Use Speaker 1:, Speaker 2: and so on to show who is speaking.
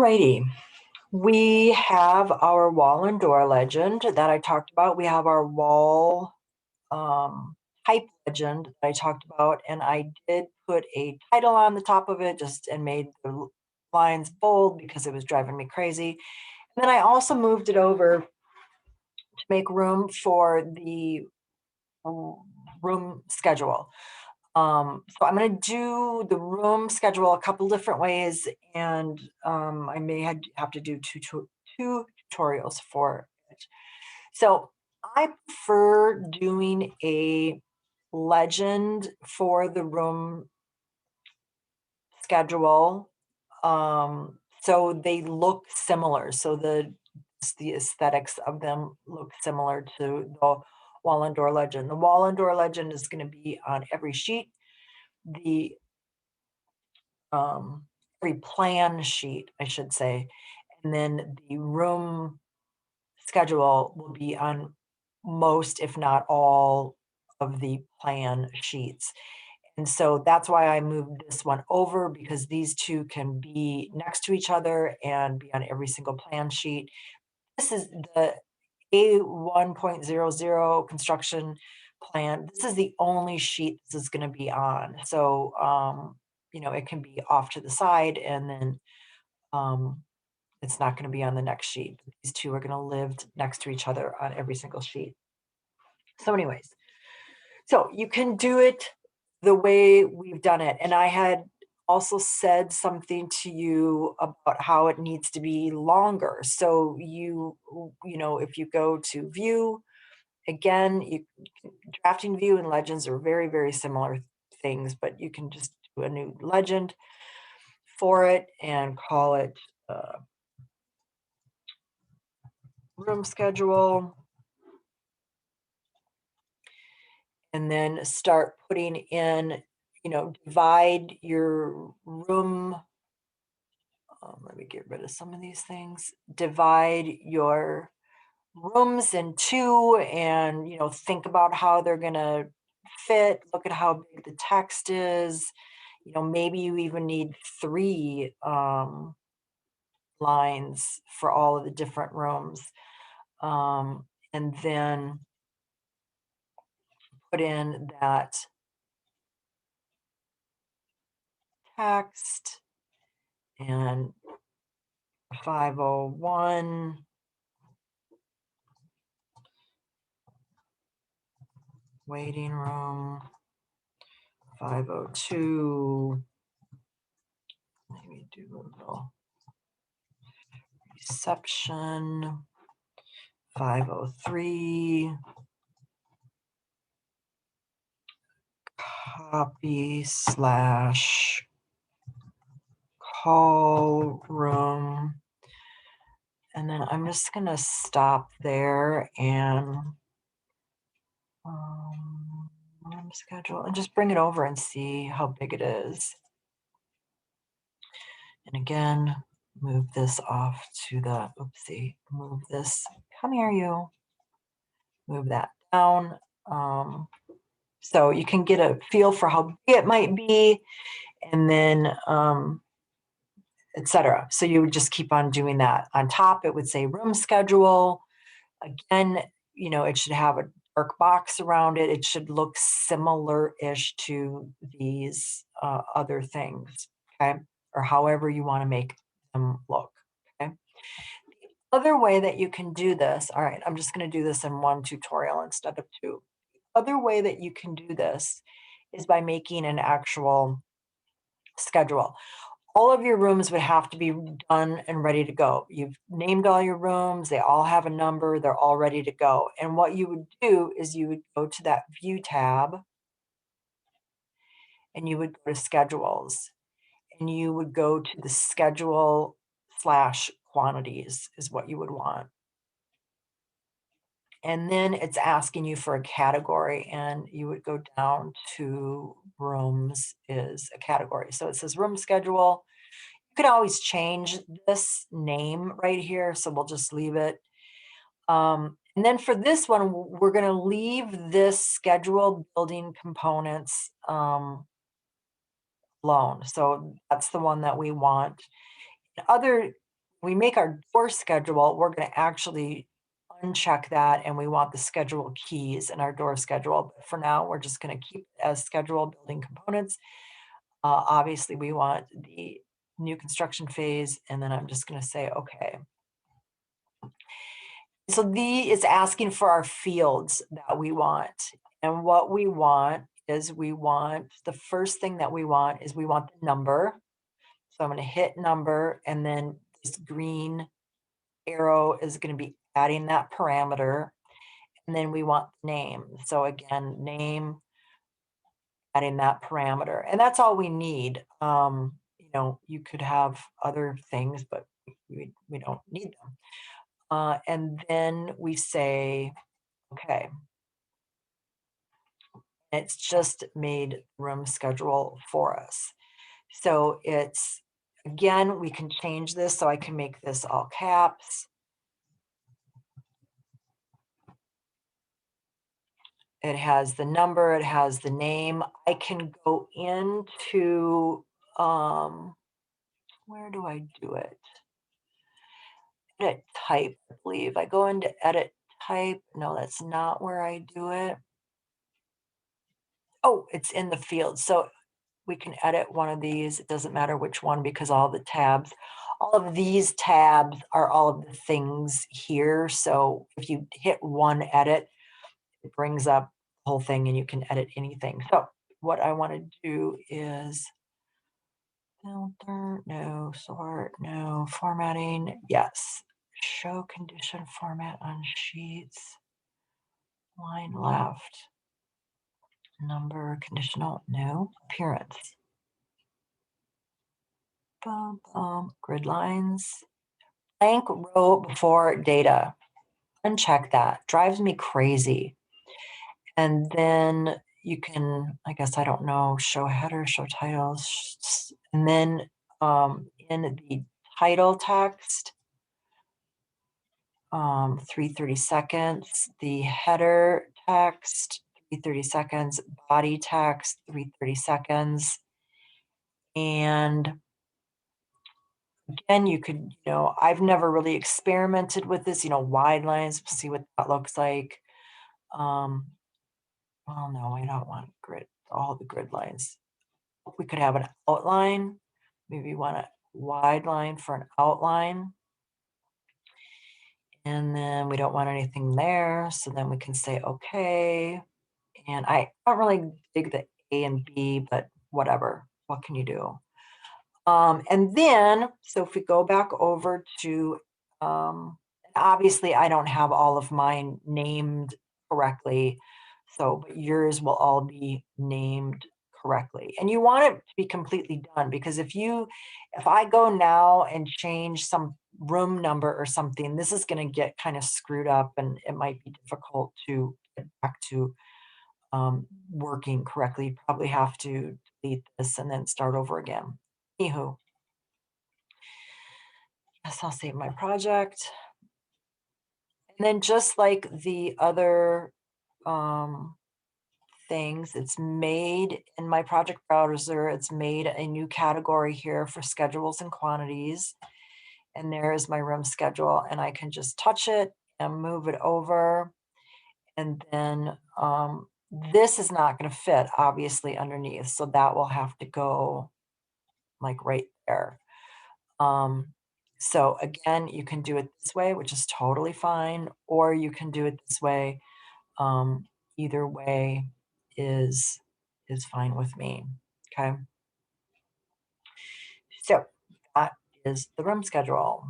Speaker 1: Alrighty, we have our wall and door legend that I talked about. We have our wall type legend that I talked about, and I did put a title on the top of it just and made the lines bold because it was driving me crazy. And then I also moved it over to make room for the room schedule. So I'm going to do the room schedule a couple different ways, and I may have to do two tutorials for it. So I prefer doing a legend for the room schedule, so they look similar. So the aesthetics of them look similar to the wall and door legend. The wall and door legend is going to be on every sheet. The every plan sheet, I should say, and then the room schedule will be on most, if not all, of the plan sheets. And so that's why I moved this one over, because these two can be next to each other and be on every single plan sheet. This is the A1.00 construction plan. This is the only sheet this is going to be on. So, it can be off to the side, and then it's not going to be on the next sheet. These two are going to live next to each other on every single sheet. So anyways, so you can do it the way we've done it. And I had also said something to you about how it needs to be longer. So if you go to view, again, drafting view and legends are very, very similar things, but you can just do a new legend for it and call it room schedule, and then start putting in, divide your room. Let me get rid of some of these things. Divide your rooms in two, and, think about how they're going to fit. Look at how big the text is. Maybe you even need three lines for all of the different rooms. And then put in that text and 501 waiting room, 502, maybe do a little reception, 503, copy slash call room. And then I'm just going to stop there and room schedule and just bring it over and see how big it is. And again, move this off to the, oopsie, move this, come here you, move that down. So you can get a feel for how big it might be, and then etc. So you would just keep on doing that. On top, it would say room schedule. Again, it should have a dark box around it. It should look similar-ish to these other things, okay? Or however you want to make them look, okay? The other way that you can do this, all right, I'm just going to do this in one tutorial instead of two. The other way that you can do this is by making an actual schedule. All of your rooms would have to be done and ready to go. You've named all your rooms. They all have a number. They're all ready to go. And what you would do is you would go to that View tab, and you would go to Schedules, and you would go to the Schedule / Quantities is what you would want. And then it's asking you for a category, and you would go down to Rooms is a category. So it says Room Schedule. You could always change this name right here, so we'll just leave it. And then for this one, we're going to leave this schedule building components alone. So that's the one that we want. Other we make our door schedule, we're going to actually uncheck that and we want the schedule keys in our door schedule. But for now, we're just going to keep it as schedule building components. Obviously, we want the new construction phase, and then I'm just going to say, okay. So the is asking for our fields that we want. And what we want is the first thing that we want is we want the number. So I'm going to hit number, and then this green arrow is going to be adding that parameter. And then we want name. So again, name, adding that parameter. And that's all we need. You could have other things, but we don't need them. And then we say, okay, it's just made room schedule for us. So it's, again, we can change this. So I can make this all caps. It has the number, it has the name. I can go into, where do I do it? Edit type, I believe. I go into edit type. No, that's not where I do it. Oh, it's in the field. So we can edit one of these. It doesn't matter which one because all of these tabs are all of the things here. So if you hit one edit, it brings up the whole thing and you can edit anything. So what I want to do is filter, no, sort, no, formatting, yes. Show condition format on sheets, line left, number, conditional, no, appearance. Boom, boom, grid lines, blank row before data. Uncheck that, drives me crazy. And then you can, I guess, I don't know, show header, show titles, and then in the title text, 330 seconds, the header text, 330 seconds, body text, 330 seconds. And again, you could, I've never really experimented with this, wide lines, see what that looks like. Well, no, I don't want grid, all the grid lines. We could have an outline. Maybe want a wide line for an outline. And then we don't want anything there. So then we can say, okay. And I don't really dig the A and B, but whatever. What can you do? And then, so if we go back over to, obviously I don't have all of mine named correctly. So, but yours will all be named correctly. And you want it to be completely done because if I go now and change some room number or something, this is going to get kind of screwed up and it might be difficult to get back to working correctly. You probably have to delete this and then start over again. Anywho, yes, I'll save my project. And then just like the other things, it's made in my project browser, it's made a new category here for schedules and quantities. And there is my room schedule and I can just touch it and move it over. And then this is not going to fit obviously underneath. So that will have to go like right there. So again, you can do it this way, which is totally fine, or you can do it this way. Either way is fine with me. Okay. So that is the room schedule.